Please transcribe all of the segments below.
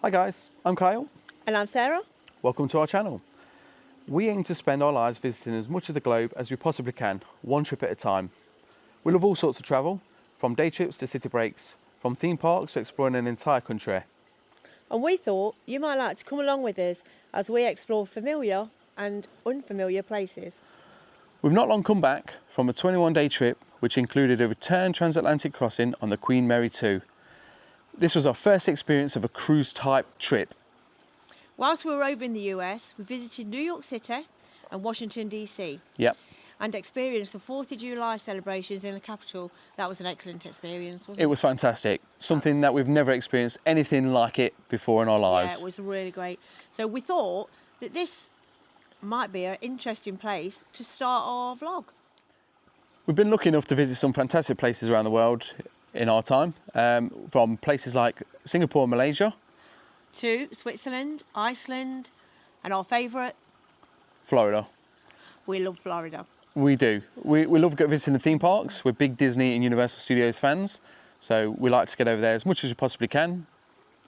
Hi guys, I'm Kyle. And I'm Sarah. Welcome to our channel. We aim to spend our lives visiting as much of the globe as we possibly can, one trip at a time. We love all sorts of travel, from day trips to city breaks, from theme parks to exploring an entire country. And we thought you might like to come along with us as we explore familiar and unfamiliar places. We've not long come back from a 21-day trip which included a return transatlantic crossing on the Queen Mary 2. This was our first experience of a cruise type trip. Whilst we were over in the US, we visited New York City and Washington DC. Yep. And experienced the 4th of July celebrations in the capital. That was an excellent experience, wasn't it? It was fantastic. Something that we've never experienced anything like it before in our lives. Yeah, it was really great. So we thought that this might be an interesting place to start our vlog. We've been lucky enough to visit some fantastic places around the world in our time, from places like Singapore and Malaysia. To Switzerland, Iceland, and our favourite, Florida. We love Florida. We do. We love visiting the theme parks. We're big Disney and Universal Studios fans, so we like to get over there as much as we possibly can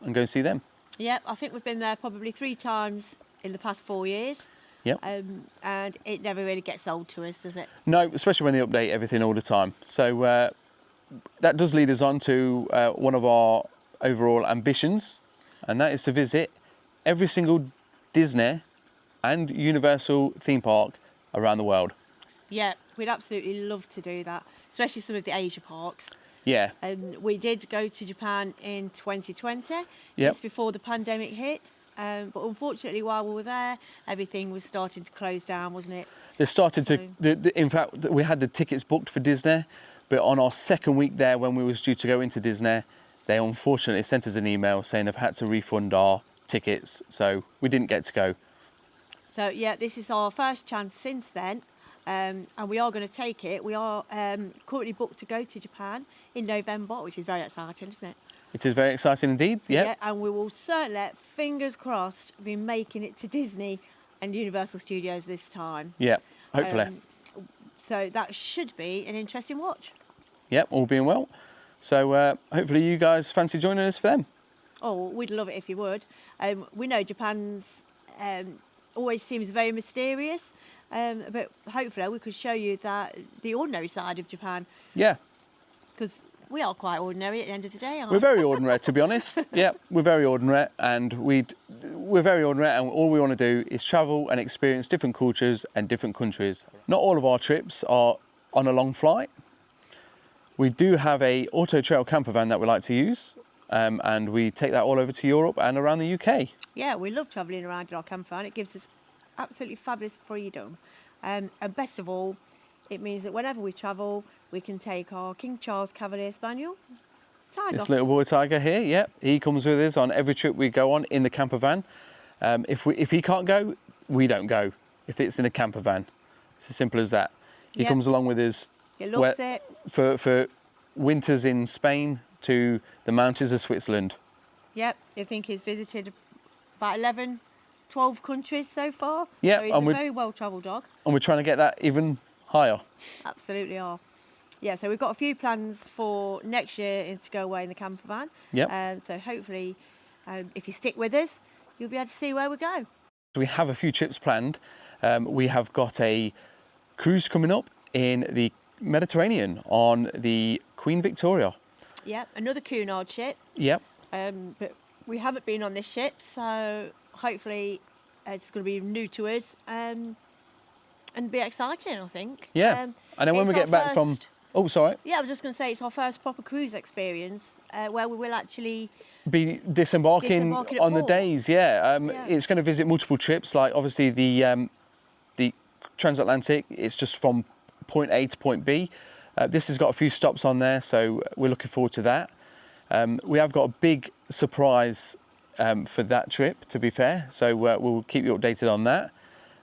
and go and see them. Yep, I think we've been there probably 3 times in the past 4 years. Yep. And it never really gets old to us, does it? No, especially when they update everything all the time. So that does lead us on to one of our overall ambitions, and that is to visit every single Disney and Universal theme park around the world. Yeah, we'd absolutely love to do that, especially some of the Asia parks. Yeah. And we did go to Japan in 2020, Yep. just before the pandemic hit. But unfortunately, while we were there, everything was starting to close down, wasn't it? They started to, in fact, we had the tickets booked for Disney, but on our second week there, when we was due to go into Disney, they unfortunately sent us an email saying they've had to refund our tickets, so we didn't get to go. So yeah, this is our first chance since then, and we are going to take it. We are currently booked to go to Japan in November, which is very exciting, isn't it? It is very exciting indeed, So, yeah. yeah. And we will certainly, fingers crossed, be making it to Disney and Universal Studios this time. Yeah, hopefully. So that should be an interesting watch. Yep, all being well. So hopefully you guys fancy joining us for them. Oh, we'd love it if you would. We know Japan's always seems very mysterious, but hopefully we could show you that the ordinary side of Japan. Yeah. Because we are quite ordinary at the end of the day, aren't we? We're very ordinary, to be honest. Yeah, we're very ordinary, and we're very ordinary, and all we want to do is travel and experience different cultures and different countries. Not all of our trips are on a long flight. We do have a auto trail camper van that we like to use, and we take that all over to Europe and around the UK. Yeah, we love travelling around in our camper van. It gives us absolutely fabulous freedom, and best of all, it means that whenever we travel, we can take our King Charles Cavalier Spaniel, Tiger. This little boy Tiger here, yep, he comes with us on every trip we go on in the camper van. If he can't go, we don't go. If it's in a camper van, it's as simple as that. He comes along with us. He loves it. For winters in Spain to the mountains of Switzerland. Yep, I think he's visited about 11, 12 countries so far. Yeah, so he's a very well-travelled dog. And we're trying to get that even higher. Absolutely are. Yeah, so we've got a few plans for next year to go away in the camper van. Yep. So hopefully, if you stick with us, you'll be able to see where we go. We have a few trips planned. We have got a cruise coming up in the Mediterranean on the Queen Victoria. Yep, another Cunard ship. Yep. But we haven't been on this ship, so hopefully it's going to be new to us and be exciting, I think. Yeah. And then when we get back from... Oh, sorry. Yeah, I was just going to say it's our first proper cruise experience where we will actually be disembarking on the days. Yeah. It's going to visit multiple trips, like obviously the transatlantic. It's just from point A to point B. This has got a few stops on there, so we're looking forward to that. We have got a big surprise for that trip, to be fair, so we'll keep you updated on that.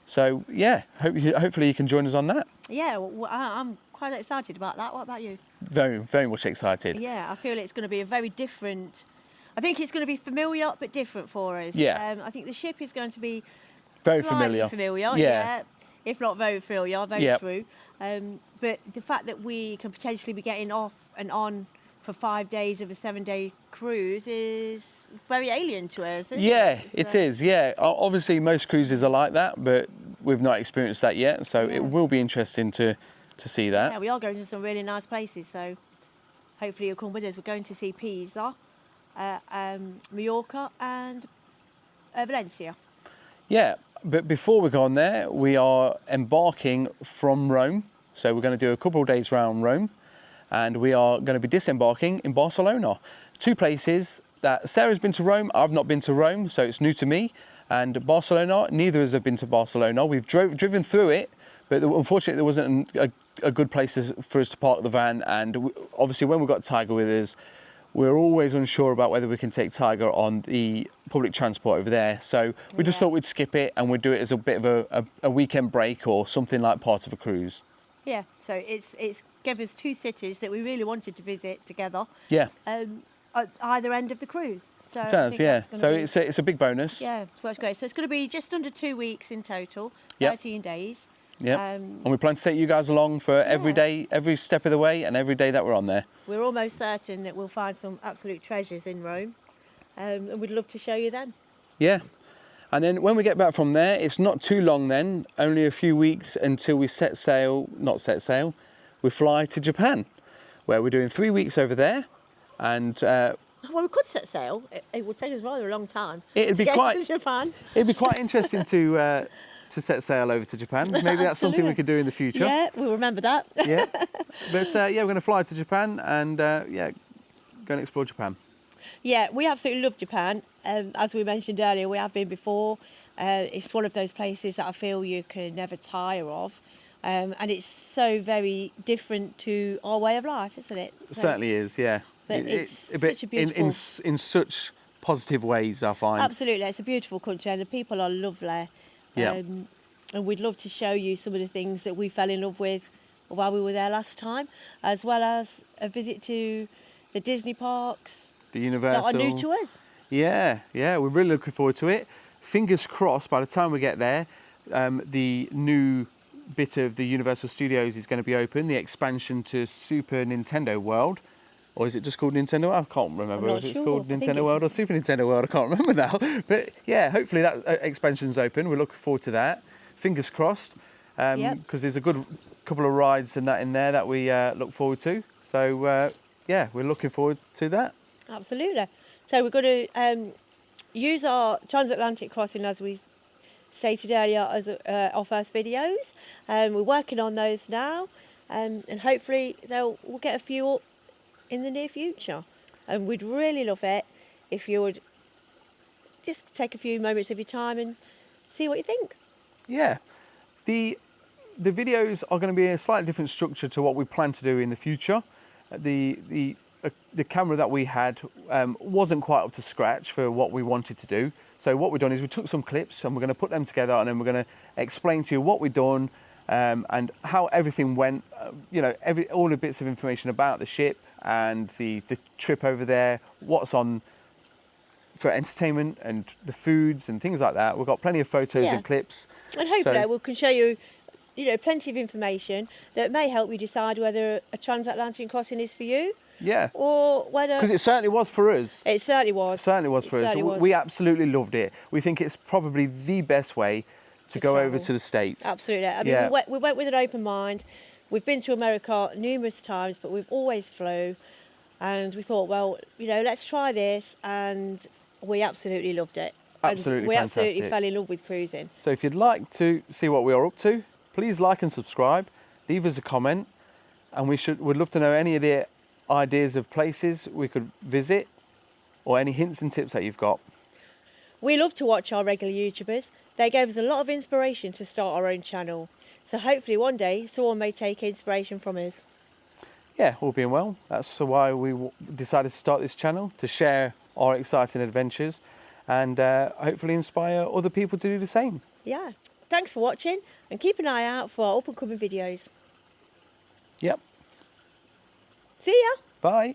So yeah, hopefully you can join us on that. Yeah, well, I'm quite excited about that. What about you? Very, very much excited. Yeah, I feel it's going to be a very different... I think it's going to be familiar but different for us. Yeah. I think the ship is going to be very familiar. Yeah. If not very familiar, very true. But the fact that we can potentially be getting off and on for 5 days of a 7-day cruise is very alien to us, isn't Yeah, it? it is. Yeah, obviously most cruises are like that, but we've not experienced that yet. So it will be interesting to see that. Yeah, we are going to some really nice places. So hopefully you'll come with us. We're going to see Pisa, Mallorca, and Valencia. Yeah, but before we go on there, we are embarking from Rome. So we're going to do a couple of days around Rome, and we are going to be disembarking in Barcelona. Two places that Sarah's been to Rome, I've not been to Rome, so it's new to me. And Barcelona, neither of us have been to Barcelona. We've driven through it, but unfortunately there wasn't a good place for us to park the van. And obviously when we've got Tiger with us, we're always unsure about whether we can take Tiger on the public transport over there. So we just thought we'd skip it and we'd do it as a bit of a weekend break or something like part of a cruise. Yeah, so it's gave us two cities that we really wanted to visit together. Yeah. At either end of the cruise. So It does, yeah. So it's a big bonus. Yeah, so it's great. So it's going to be just under 2 weeks in total, Yep. 13 days. Yeah. And we plan to take you guys along for every day, every step of the way, and every day that we're on there. We're almost certain that we'll find some absolute treasures in Rome, and we'd love to show you them. Yeah. And then when we get back from there, it's not too long then, only a few weeks until we we fly to Japan, where we're doing 3 weeks over there. And well, we could set sail. It would take us rather a long time. It'd be to quite get to Japan. It'd be quite interesting to set sail over to Japan. Maybe that's something we could do in the future. Yeah, we'll remember that. Yeah. But yeah, we're going to fly to Japan and go and explore Japan. Yeah, we absolutely love Japan. As we mentioned earlier, we have been before. It's one of those places that I feel you can never tire of. And it's so very different to our way of life, isn't it? It certainly is, yeah. But it's such a beautiful... In such positive ways, I find. Absolutely, it's a beautiful country and the people are lovely. Yeah. And we'd love to show you some of the things that we fell in love with while we were there last time, as well as a visit to the Disney parks. The Universal. That are new to us. Yeah, we're really looking forward to it. Fingers crossed, by the time we get there, the new bit of the Universal Studios is going to be open, the expansion to Super Nintendo World. Or is it just called Nintendo? I can't remember if it's called Nintendo World or Super Nintendo World. I can't remember now. But yeah, hopefully that expansion's open. We're looking forward to that. Fingers crossed. Because there's a good couple of rides and that in there that we look forward to. So yeah, we're looking forward to that. Absolutely. So we're going to use our transatlantic crossing as we stated earlier as our first videos. We're working on those now, and hopefully we'll get a few up in the near future. And we'd really love it if you would just take a few moments of your time and see what you think. Yeah, the videos are going to be a slightly different structure to what we plan to do in the future. The camera that we had wasn't quite up to scratch for what we wanted to do. So what we've done is we took some clips and we're going to put them together, and then we're going to explain to you what we've done and how everything went. All the bits of information about the ship and the trip over there, what's on for entertainment and the foods and things like that. We've got plenty of photos and clips. And hopefully we can show you, plenty of information that may help you decide whether a transatlantic crossing is for you. Yeah. Or whether... Because it certainly was for us. It certainly was. It certainly was for us. We absolutely loved it. We think it's probably the best way to go over to the States. Absolutely. I mean, we went with an open mind. We've been to America numerous times, but we've always flew. And we thought, well, let's try this. And we absolutely loved it. Absolutely and we fantastic. absolutely fell in love with cruising. So if you'd like to see what we are up to, please like and subscribe. Leave us a comment. And we'd love to know any of the ideas of places we could visit or any hints and tips that you've got. We love to watch our regular YouTubers. They gave us a lot of inspiration to start our own channel. So hopefully one day someone may take inspiration from us. Yeah, all being well. That's why we decided to start this channel, to share our exciting adventures and hopefully inspire other people to do the same. Yeah. Thanks for watching and keep an eye out for our up and coming videos. Yep. See ya. Bye.